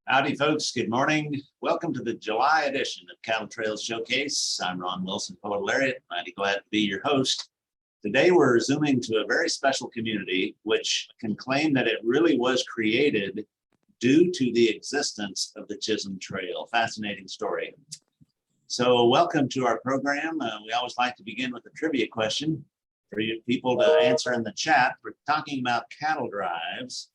Howdy, folks. Good morning. Welcome to the July edition of Cattle Trails Showcase. I'm Ron Wilson, Poet Laureate. Mighty glad to be your host. Today, we're zooming to a very special community, which can claim that it really was created due to the existence of the Chisholm Trail. Fascinating story. So welcome to our program. We always like to begin with a trivia question for you people to answer in the chat. We're talking about cattle drives.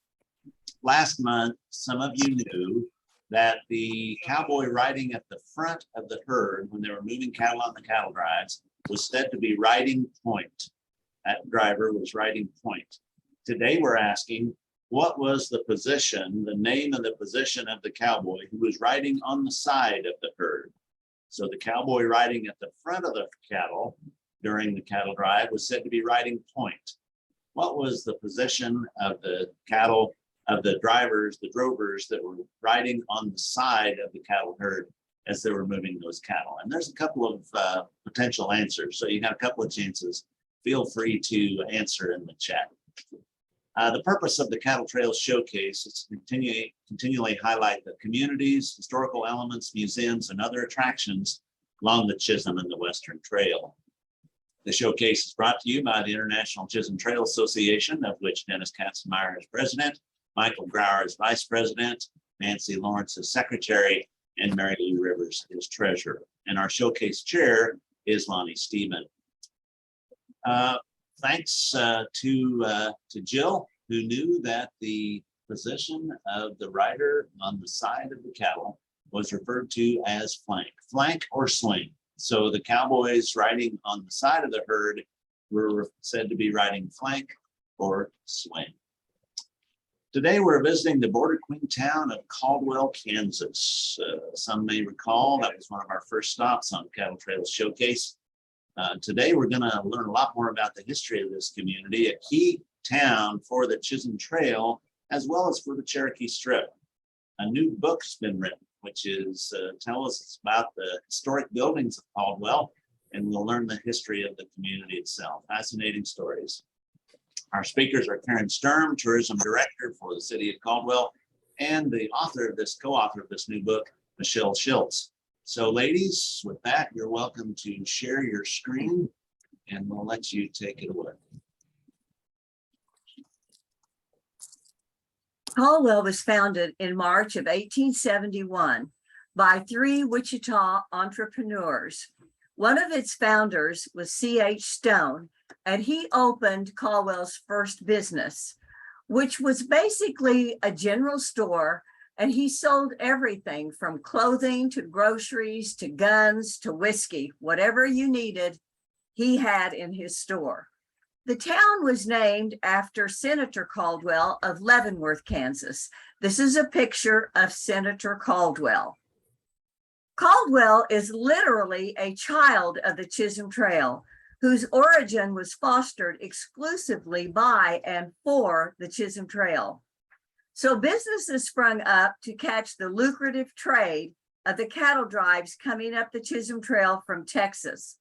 Last month, some of you knew that the cowboy riding at the front of the herd when they were moving cattle on the cattle drives was said to be riding point. That driver was riding point. Today we're asking, what was the position, the name and the position of the cowboy who was riding on the side of the herd? So the cowboy riding at the front of the cattle during the cattle drive was said to be riding point. What was the position of the cattle, of the drivers, the drovers that were riding on the side of the cattle herd as they were moving those cattle? And there's a couple of potential answers. So you got a couple of chances. Feel free to answer in the chat. The purpose of the Cattle Trails Showcase is to continually highlight the communities, historical elements, museums, and other attractions along the Chisholm and the Western Trail. The showcase is brought to you by the International Chisholm Trail Association, of which Dennis Katzenmeyer is president, Michael Grauer is vice president, Nancy Lawrence is secretary, and Mary Lou Rivers is treasurer. And our showcase chair is Lonnie Steeman. Thanks to Jill, who knew that the position of the rider on the side of the cattle was referred to as flank or swing. So the cowboys riding on the side of the herd were said to be riding flank or swing. Today, we're visiting the border queen town of Caldwell, Kansas. Some may recall that was one of our first stops on Cattle Trails Showcase. Today, we're going to learn a lot more about the history of this community, a key town for the Chisholm Trail, as well as for the Cherokee Strip. A new book's been written, which is tell us about the historic buildings of Caldwell, and we'll learn the history of the community itself. Fascinating stories. Our speakers are Karen Sturm, tourism director for the city of Caldwell, and the author of this, co-author of this new book, Michelle Schiltz. So ladies, with that, you're welcome to share your screen and we'll let you take it away. Caldwell was founded in March of 1871 by three Wichita entrepreneurs. One of its founders was C.H. Stone, and he opened Caldwell's first business, which was basically a general store, and he sold everything from clothing to groceries to guns to whiskey. Whatever you needed, he had in his store. The town was named after Senator Caldwell of Leavenworth, Kansas. This is a picture of Senator Caldwell. Caldwell is literally a child of the Chisholm Trail, whose origin was fostered exclusively by and for the Chisholm Trail. So businesses sprung up to catch the lucrative trade of the cattle drives coming up the Chisholm Trail from Texas.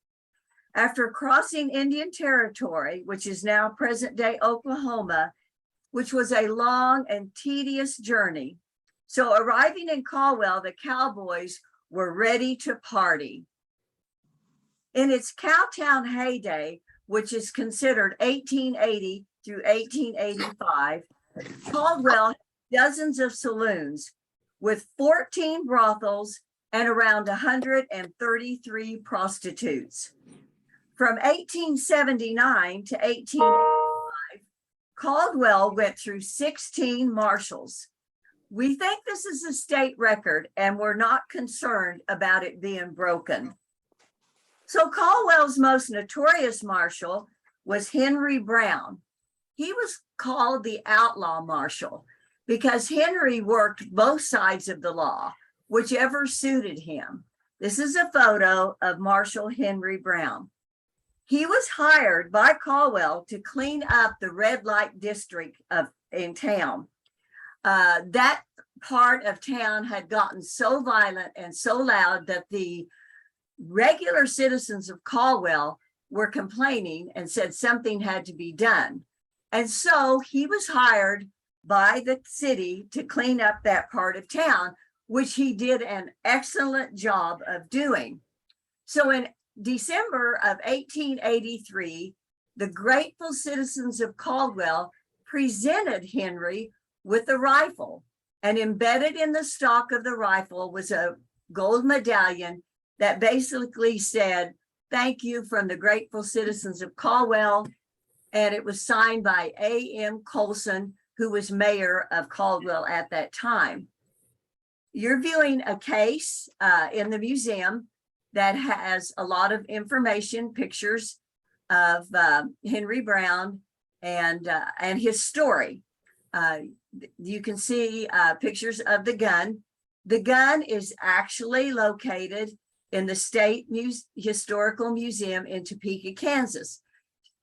After crossing Indian Territory, which is now present-day Oklahoma, which was a long and tedious journey. So arriving in Caldwell, the cowboys were ready to party. In its Cowtown heyday, which is considered 1880 through 1885, Caldwell had dozens of saloons with 14 brothels and around 133 prostitutes. From 1879 to 1885, Caldwell went through 16 marshals. We think this is a state record and we're not concerned about it being broken. So Caldwell's most notorious marshal was Henry Brown. He was called the outlaw marshal because Henry worked both sides of the law, whichever suited him. This is a photo of Marshal Henry Brown. He was hired by Caldwell to clean up the red light district in town. That part of town had gotten so violent and so loud that the regular citizens of Caldwell were complaining and said something had to be done. And so he was hired by the city to clean up that part of town, which he did an excellent job of doing. So in December of 1883, the grateful citizens of Caldwell presented Henry with a rifle, and embedded in the stock of the rifle was a gold medallion that basically said, "Thank you from the grateful citizens of Caldwell." And it was signed by A.M. Colson, who was mayor of Caldwell at that time. You're viewing a case in the museum that has a lot of information, pictures of Henry Brown and his story. You can see pictures of the gun. The gun is actually located in the State Historical Museum in Topeka, Kansas.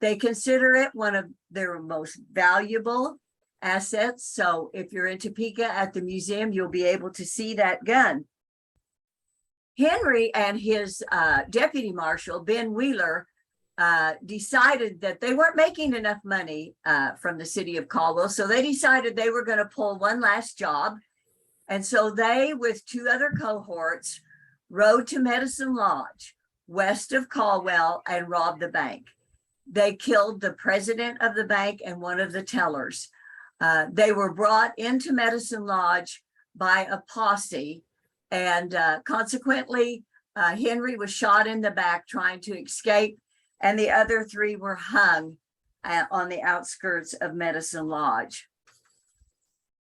They consider it one of their most valuable assets. So if you're in Topeka at the museum, you'll be able to see that gun. Henry and his deputy marshal, Ben Wheeler, decided that they weren't making enough money from the city of Caldwell. So they decided they were going to pull one last job. And so they, with two other cohorts, rode to Medicine Lodge, west of Caldwell, and robbed the bank. They killed the president of the bank and one of the tellers. They were brought into Medicine Lodge by a posse, and consequently, Henry was shot in the back trying to escape, and the other three were hung on the outskirts of Medicine Lodge.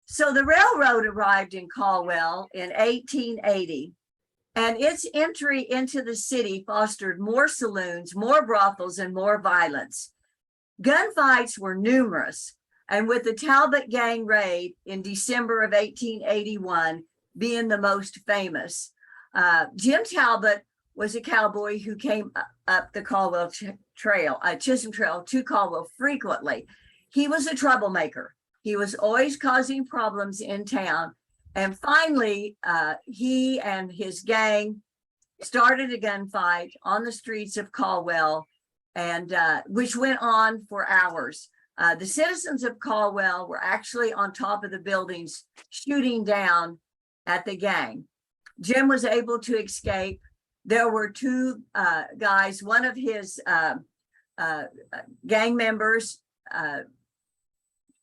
So the railroad arrived in Caldwell in 1880, and its entry into the city fostered more saloons, more brothels, and more violence. Gunfights were numerous, and with the Talbot gang raid in December of 1881 being the most famous. Jim Talbot was a cowboy who came up the Caldwell Trail, Chisholm Trail to Caldwell frequently. He was a troublemaker. He was always causing problems in town. And finally, he and his gang started a gunfight on the streets of Caldwell, and which went on for hours. The citizens of Caldwell were actually on top of the buildings shooting down at the gang. Jim was able to escape. There were two guys, one of his gang members,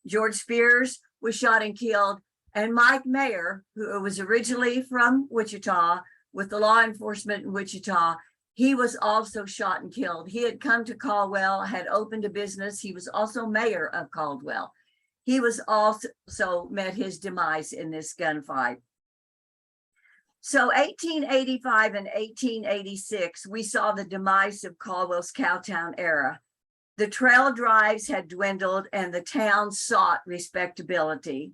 George Spears, was shot and killed. And Mike Mayer, who was originally from Wichita with the law enforcement in Wichita, he was also shot and killed. He had come to Caldwell, had opened a business. He was also mayor of Caldwell. He was also met his demise in this gunfight. So 1885 and 1886, we saw the demise of Caldwell's Cowtown era. The trail drives had dwindled and the town sought respectability.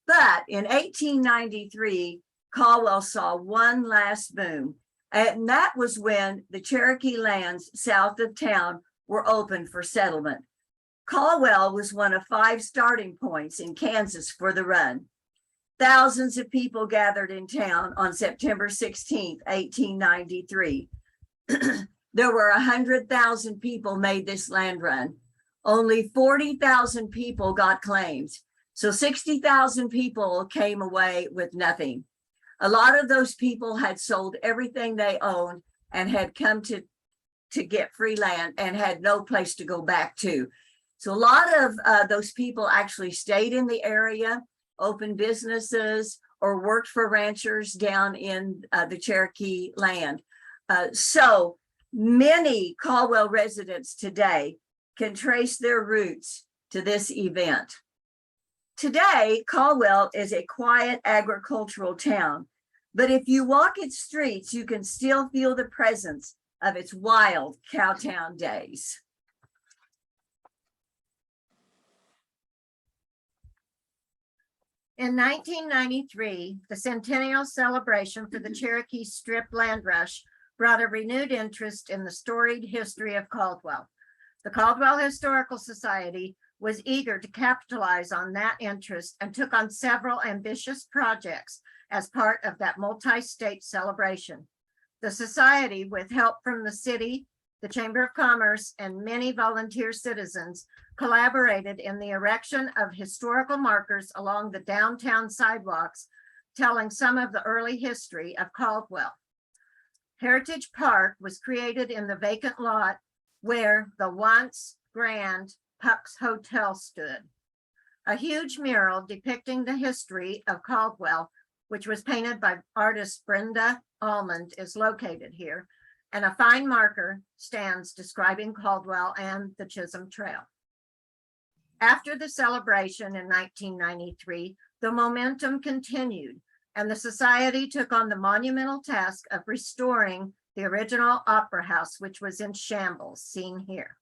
But in 1893, Caldwell saw one last boom, and that was when the Cherokee lands south of town were open for settlement. Caldwell was one of 5 starting points in Kansas for the run. Thousands of people gathered in town on September 16th, 1893. There were 100,000 people made this land run. Only 40,000 people got claims. So 60,000 people came away with nothing. A lot of those people had sold everything they owned and had come to get free land and had no place to go back to. So a lot of those people actually stayed in the area, opened businesses, or worked for ranchers down in the Cherokee land. So many Caldwell residents today can trace their roots to this event. Today, Caldwell is a quiet agricultural town, but if you walk its streets, you can still feel the presence of its wild cowtown days. In 1993, the centennial celebration for the Cherokee Strip land rush brought a renewed interest in the storied history of Caldwell. The Caldwell Historical Society was eager to capitalize on that interest and took on several ambitious projects as part of that multi-state celebration. The society, with help from the city, the Chamber of Commerce, and many volunteer citizens collaborated in the erection of historical markers along the downtown sidewalks, telling some of the early history of Caldwell. Heritage Park was created in the vacant lot where the once grand Puck's Hotel stood. A huge mural depicting the history of Caldwell, which was painted by artist Brenda Almond, is located here, and a fine marker stands describing Caldwell and the Chisholm Trail. After the celebration in 1993, the momentum continued, and the Society took on the monumental task of restoring the original Opera House, which was in shambles, seen here.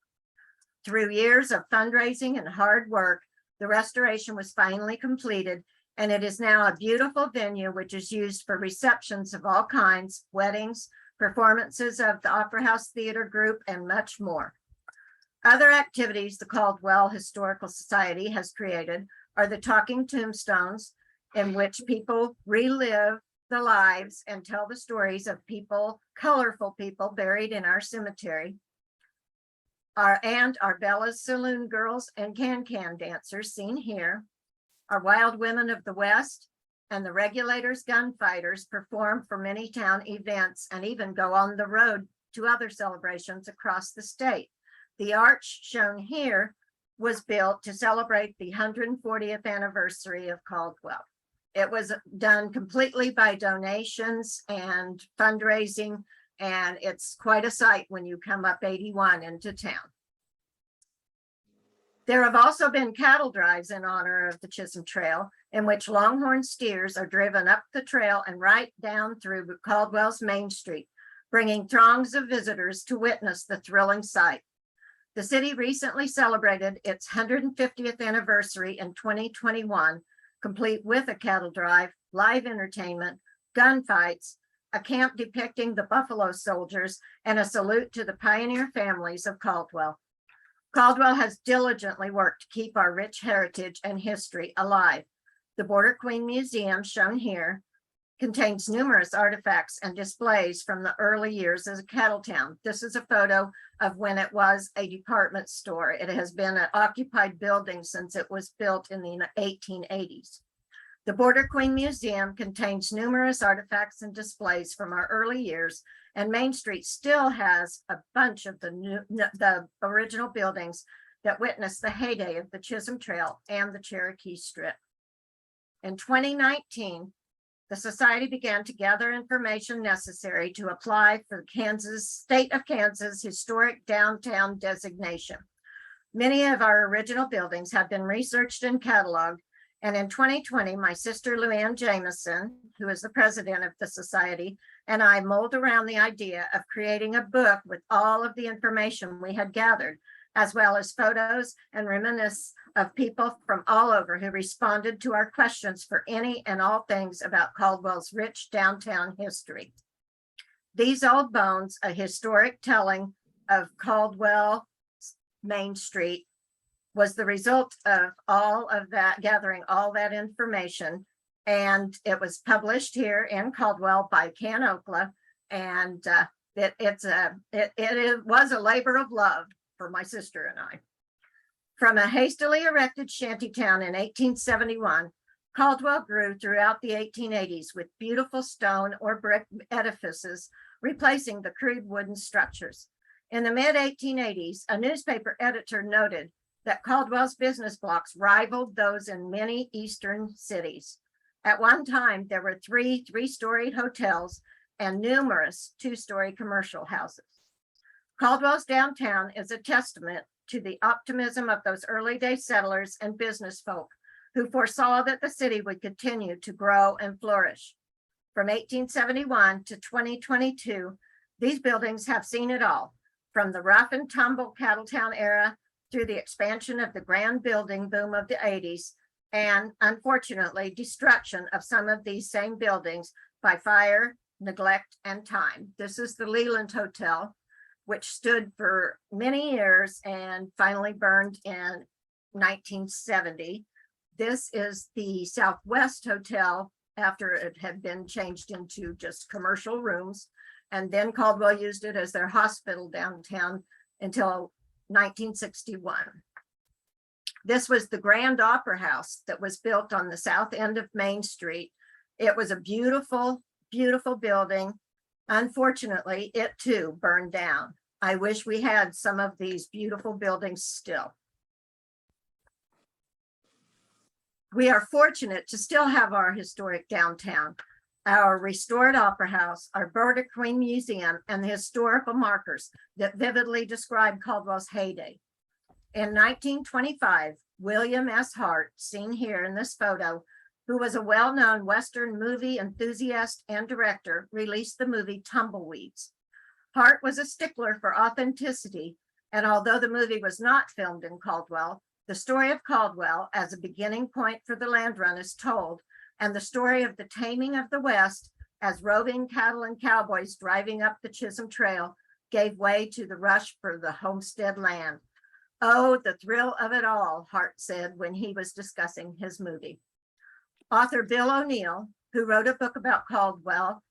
Through years of fundraising and hard work, the restoration was finally completed, and it is now a beautiful venue which is used for receptions of all kinds, weddings, performances of the Opera House Theater Group, and much more. Other activities the Caldwell Historical Society has created are the Talking Tombstones, in which people relive the lives and tell the stories of people, colorful people buried in our cemetery. Our Bella's Saloon Girls and Can-Can dancers, seen here. Our Wild Women of the West and the Regulators Gunfighters perform for many town events and even go on the road to other celebrations across the state. The arch shown here was built to celebrate the 140th anniversary of Caldwell. It was done completely by donations and fundraising, and it's quite a sight when you come up 81 into town. There have also been cattle drives in honor of the Chisholm Trail, in which longhorn steers are driven up the trail and right down through Caldwell's Main Street, bringing throngs of visitors to witness the thrilling sight. The city recently celebrated its 150th anniversary in 2021, complete with a cattle drive, live entertainment, gunfights, a camp depicting the Buffalo Soldiers, and a salute to the pioneer families of Caldwell. Caldwell has diligently worked to keep our rich heritage and history alive. The Border Queen Museum, shown here, contains numerous artifacts and displays from the early years as a cattle town. This is a photo of when it was a department store. It has been an occupied building since it was built in the 1880s. The Border Queen Museum contains numerous artifacts and displays from our early years, and Main Street still has a bunch of the original buildings that witnessed the heyday of the Chisholm Trail and the Cherokee Strip. In 2019, the Society began to gather information necessary to apply for the State of Kansas Historic Downtown designation. Many of our original buildings have been researched and cataloged, and in 2020, my sister Luann Jameson, who is the president of the Society, and I mulled around the idea of creating a book with all of the information we had gathered, as well as photos and reminiscence of people from all over who responded to our questions for any and all things about Caldwell's rich downtown history. These Old Bones, a historic telling of Caldwell Main Street, was the result of all of that, gathering all that information. And it was published here in Caldwell by Can Okla. And it was a labor of love for my sister and I. From a hastily erected shantytown in 1871, Caldwell grew throughout the 1880s with beautiful stone or brick edifices, replacing the crude wooden structures. In the mid-1880s, a newspaper editor noted that Caldwell's business blocks rivaled those in many eastern cities. At one time, there were three-story hotels and numerous two-story commercial houses. Caldwell's downtown is a testament to the optimism of those early day settlers and business folk who foresaw that the city would continue to grow and flourish. From 1871 to 2022, these buildings have seen it all, from the rough and tumble Cattletown era through the expansion of the grand building boom of the 80s, and unfortunately, destruction of some of these same buildings by fire, neglect, and time. This is the Leland Hotel, which stood for many years and finally burned in 1970. This is the Southwest Hotel after it had been changed into just commercial rooms. And then Caldwell used it as their hospital downtown until 1961. This was the Grand Opera House that was built on the south end of Main Street. It was a beautiful, beautiful building. Unfortunately, it too burned down. I wish we had some of these beautiful buildings still. We are fortunate to still have our historic downtown, our restored Opera House, our Border Queen Museum, and the historical markers that vividly describe Caldwell's heyday. In 1925, William S. Hart, seen here in this photo, who was a well-known Western movie enthusiast and director, released the movie Tumbleweeds. Hart was a stickler for authenticity, and although the movie was not filmed in Caldwell, the story of Caldwell as a beginning point for the land run is told, and the story of the taming of the West as roving cattle and cowboys driving up the Chisholm Trail gave way to the rush for the homestead land. Oh, the thrill of it all, Hart said when he was discussing his movie. Author Bill O'Neill, who wrote a book about Caldwell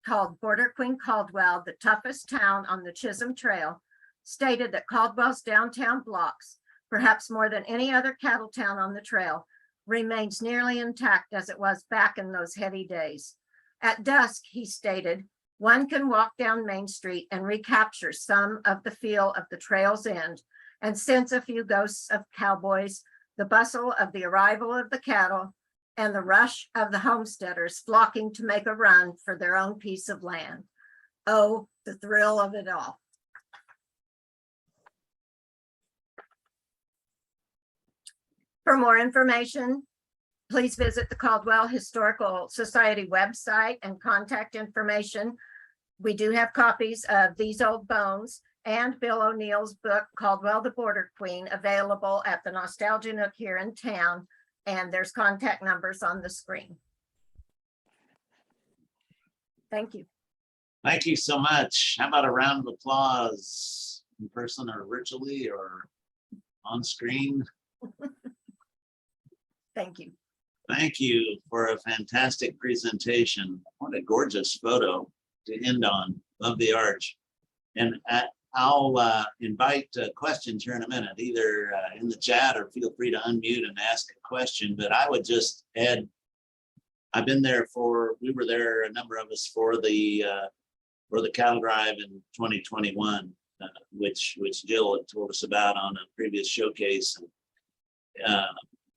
called Border Queen Caldwell, the toughest town on the Chisholm Trail, stated that Caldwell's downtown blocks, perhaps more than any other cattle town on the trail, remains nearly intact as it was back in those heady days. At dusk, he stated, one can walk down Main Street and recapture some of the feel of the trail's end and sense a few ghosts of cowboys, the bustle of the arrival of the cattle, and the rush of the homesteaders flocking to make a run for their own piece of land. Oh, the thrill of it all. For more information, please visit the Caldwell Historical Society website and contact information. We do have copies of These Old Bones and Bill O'Neill's book, Caldwell the Border Queen, available at the Nostalgia Nook here in town, and there's contact numbers on the screen. Thank you. Thank you so much. How about a round of applause in person or virtually or on screen? Thank you. Thank you for a fantastic presentation. What a gorgeous photo to end on. Love the arch. And I'll invite questions here in a minute, either in the chat or feel free to unmute and ask a question. But I would just add, I've been there we were there, a number of us, for the cattle drive in 2021, which Jill had told us about on a previous showcase. And,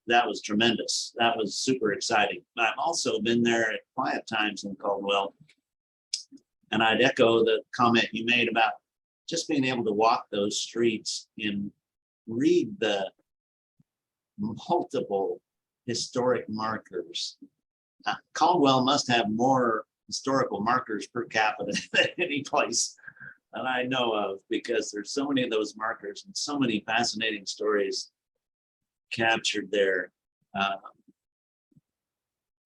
that was tremendous. That was super exciting. I've also been there at quiet times in Caldwell. And I'd echo the comment you made about just being able to walk those streets and read the multiple historic markers. Caldwell must have more historical markers per capita than any place that I know of, because there's so many of those markers and so many fascinating stories captured there.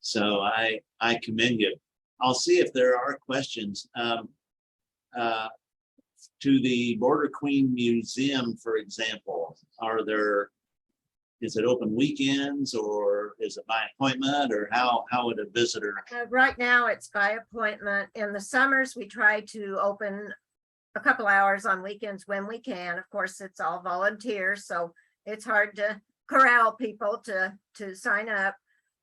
So I commend you. I'll see if there are questions. To the Border Queen Museum, for example, is it open weekends, or is it by appointment, or how would a visitor? Right now it's by appointment. In the summers, we try to open a couple hours on weekends when we can. Of course, it's all volunteers, so it's hard to corral people to sign up.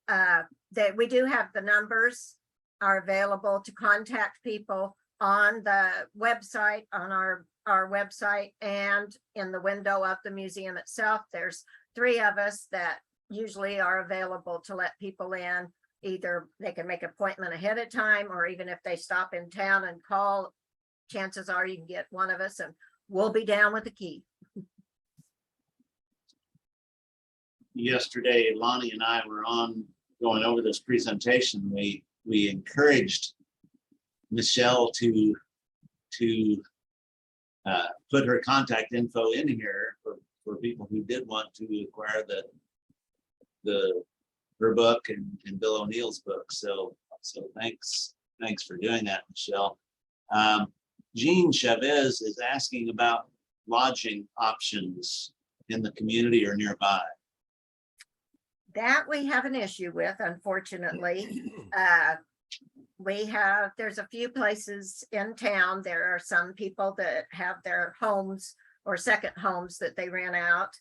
That we do have the numbers are available to contact people on the website, on our website, and in the window of the museum itself. There's 3 of us that usually are available to let people in. Either they can make an appointment ahead of time, or even if they stop in town and call, chances are you can get one of us and we'll be down with the key. Yesterday, Lonnie and I were going over this presentation. We encouraged Michelle to put her contact info in here for people who did want to acquire her book and Bill O'Neill's book. So thanks for doing that, Michelle. Jean Chavez is asking about lodging options in the community or nearby. That we have an issue with, unfortunately. There's a few places in town. There are some people that have their homes or second homes that they rent out.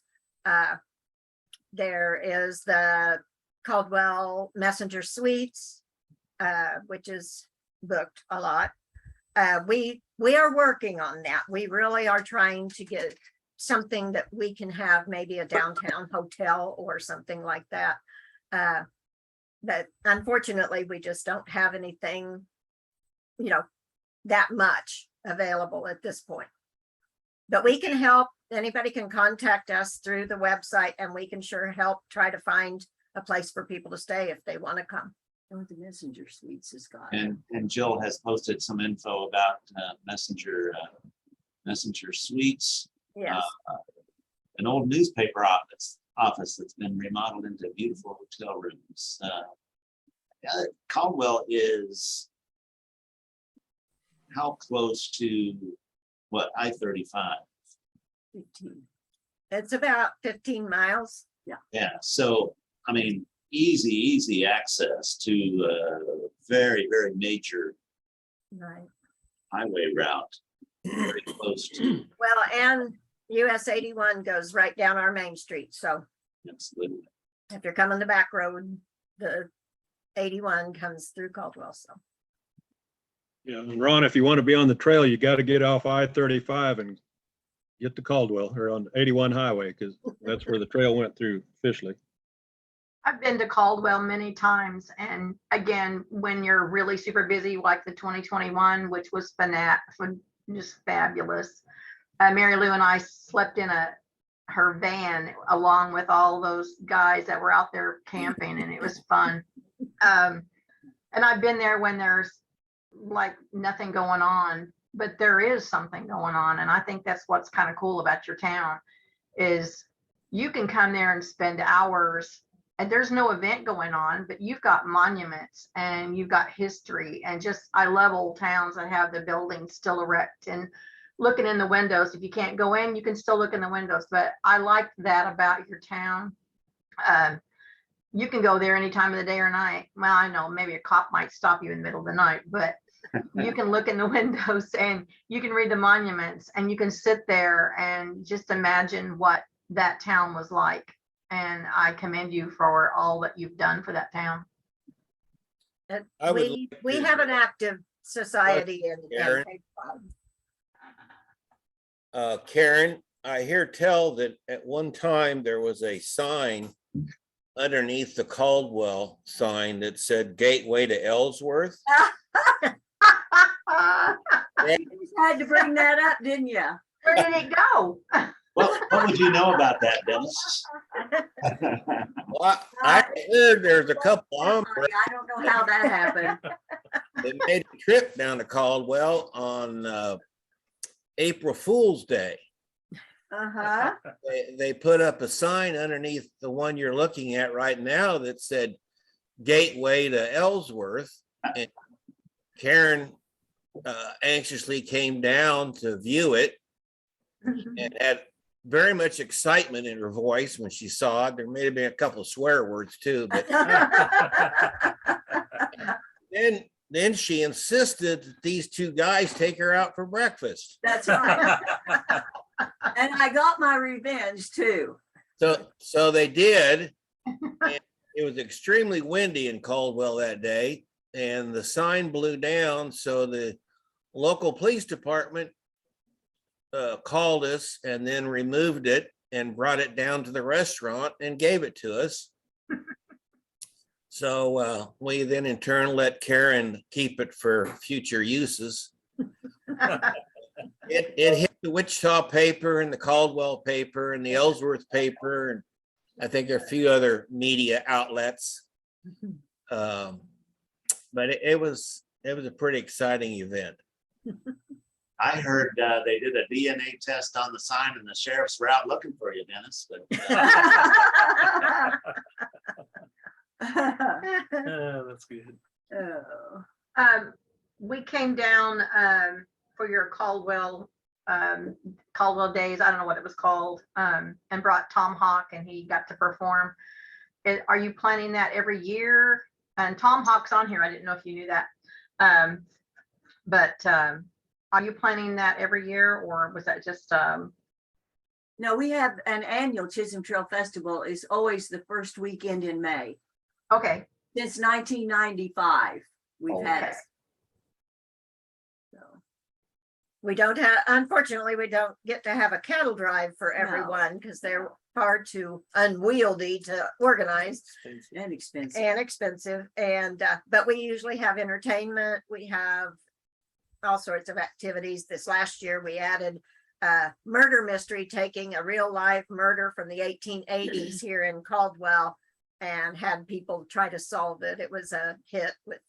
There is the Caldwell Messenger Suites, which is booked a lot. We are working on that. We really are trying to get something that we can have, maybe a downtown hotel or something like that. But unfortunately, we just don't have anything, that much available at this point. But we can help. Anybody can contact us through the website, and we can sure help try to find a place for people to stay if they want to come. Oh, the Messenger Suites has got. And Jill has posted some info about Messenger Suites. Yes. An old newspaper office that's been remodeled into beautiful hotel rooms. Caldwell is how close to what, I-35? 15. It's about 15 miles. Yeah, so I mean, easy access to very, very major Right. highway route. Very close to. Well, and US 81 goes right down our main street. So Absolutely. if you're coming the back road, the 81 comes through Caldwell. So Yeah, and Ron, if you want to be on the trail, you got to get off I-35 and get to Caldwell or on 81 highway, because that's where the trail went through officially. I've been to Caldwell many times, and again, when you're really super busy, like the 2021, which was just fabulous. Mary Lou and I slept in her van along with all those guys that were out there camping, and it was fun. And I've been there when there's like nothing going on, but there is something going on, and I think that's what's kind of cool about your town is you can come there and spend hours. And there's no event going on, but you've got monuments and you've got history, and just, I love old towns that have the buildings still erect and looking in the windows. If you can't go in, you can still look in the windows, but I like that about your town. You can go there any time of the day or night. Well, I know maybe a cop might stop you in the middle of the night, but you can look in the windows and you can read the monuments, and you can sit there and just imagine what that town was like. And I commend you for all that you've done for that town. I would we like to- have an active society in Karen? Cape Cod. Karen, I hear tell that at one time there was a sign underneath the Caldwell sign that said Gateway to Ellsworth. You had to bring that up, didn't you? Where did it go? What would you know about that, Dennis? Well, I heard there's a couple I hombres don't know how that happened. that made a trip down to Caldwell on April Fool's Day. Uh-huh. They put up a sign underneath the one you're looking at right now that said Gateway to Ellsworth. And Karen anxiously came down to view it and had very much excitement in her voice when she saw it. There may have been a couple of swear words too, but then she insisted that these two guys take her out for breakfast. That's right. And I got my revenge too. So they did. And it was extremely windy in Caldwell that day, and the sign blew down. So the local police department called us and then removed it and brought it down to the restaurant and gave it to us. So we then in turn let Karen keep it for future uses. It hit the Wichita paper and the Caldwell paper and the Ellsworth paper, and I think there are a few other media outlets. But it was a pretty exciting event. I heard they did a DNA test on the sign and the sheriffs were out looking for you, Dennis, but That's good. Oh. We came down for your Caldwell days. I don't know what it was called, and brought Tom Hawk, and he got to perform. Are you planning that every year? and Tom Hawk's on here. I didn't know if you knew that. But are you planning that every year, or was that just, No, we have an annual Chisholm Trail Festival is always the first weekend in May. okay, Since 1995, we've had Okay. it. So, We don't have, unfortunately, we don't get to have a cattle drive for No. everyone because they're far too unwieldy to organize and expensive. and expensive. And, but we usually have entertainment. We have all sorts of activities. This last year, we added murder mystery, taking a real life murder from the 1880s here in Caldwell and had people try to solve it. It was a hit with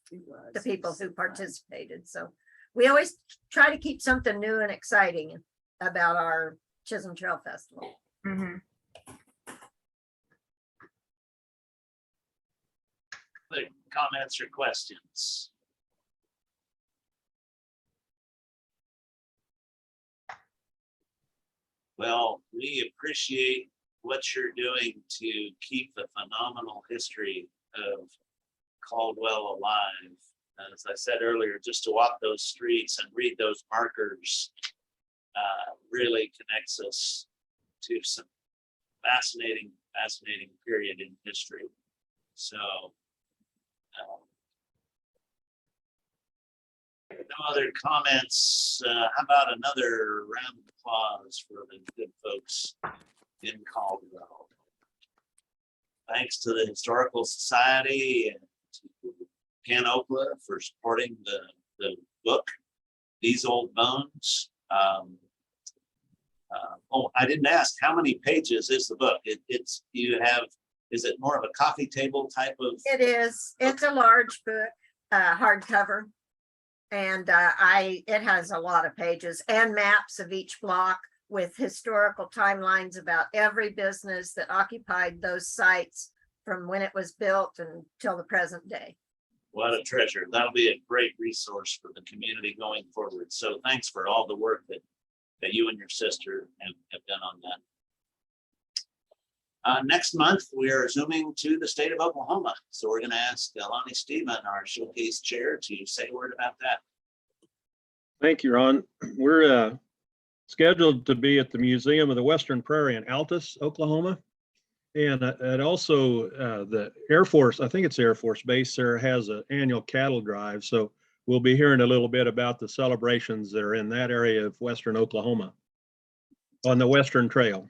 the people who participated. So we always try to keep something new and exciting about our Chisholm Trail Festival. mhm. Other comments or questions? Well, we appreciate what you're doing to keep the phenomenal history of Caldwell alive. As I said earlier, just to walk those streets and read those markers really connects us to some fascinating period in history. So no other comments. How about another round of applause for the good folks in Caldwell? Thanks to the Historical Society and to Ken Okla for supporting the book, These Old Bones. Oh, I didn't ask, how many pages is the book? Is it more of a coffee table type of? It is, it's a large book, hardcover. And it has a lot of pages and maps of each block with historical timelines about every business that occupied those sites from when it was built until the present day. What a treasure. That'll be a great resource for the community going forward. So thanks for all the work that you and your sister have done on that. Next month, we are zooming to the state of Oklahoma. So we're going to ask Lonnie Steeman, our showcase chair, to say a word about that. Thank you, Ron. We're scheduled to be at the Museum of the Western Prairie in Altus, Oklahoma. And also the Air Force, I think it's Air Force Base there, has an annual cattle drive. So we'll be hearing a little bit about the celebrations that are in that area of Western Oklahoma on the Western Trail.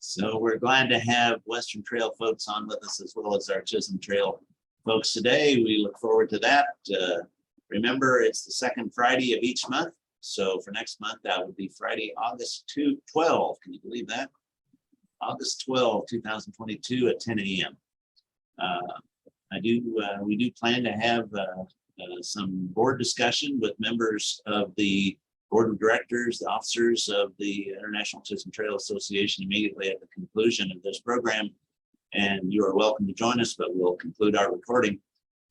So we're glad to have Western Trail folks on with us, as well as our Chisholm Trail folks today. We look forward to that. Remember, it's the second Friday of each month. So for next month, that would be Friday, August 12. Can you believe that? August 12, 2022 at 10 a.m. We do plan to have some board discussion with members of the board of directors, the officers of the International Chisholm Trail Association immediately at the conclusion of this program. And you are welcome to join us, but we'll conclude our recording.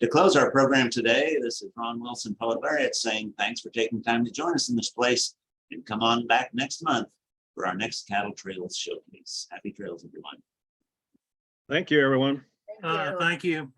To close our program today, this is Ron Wilson, Poet Laureate, saying thanks for taking time to join us in this place, and come on back next month for our next Cattle Trails Showcase. Happy trails, everyone. Thank you, everyone. Thank you. Thank you.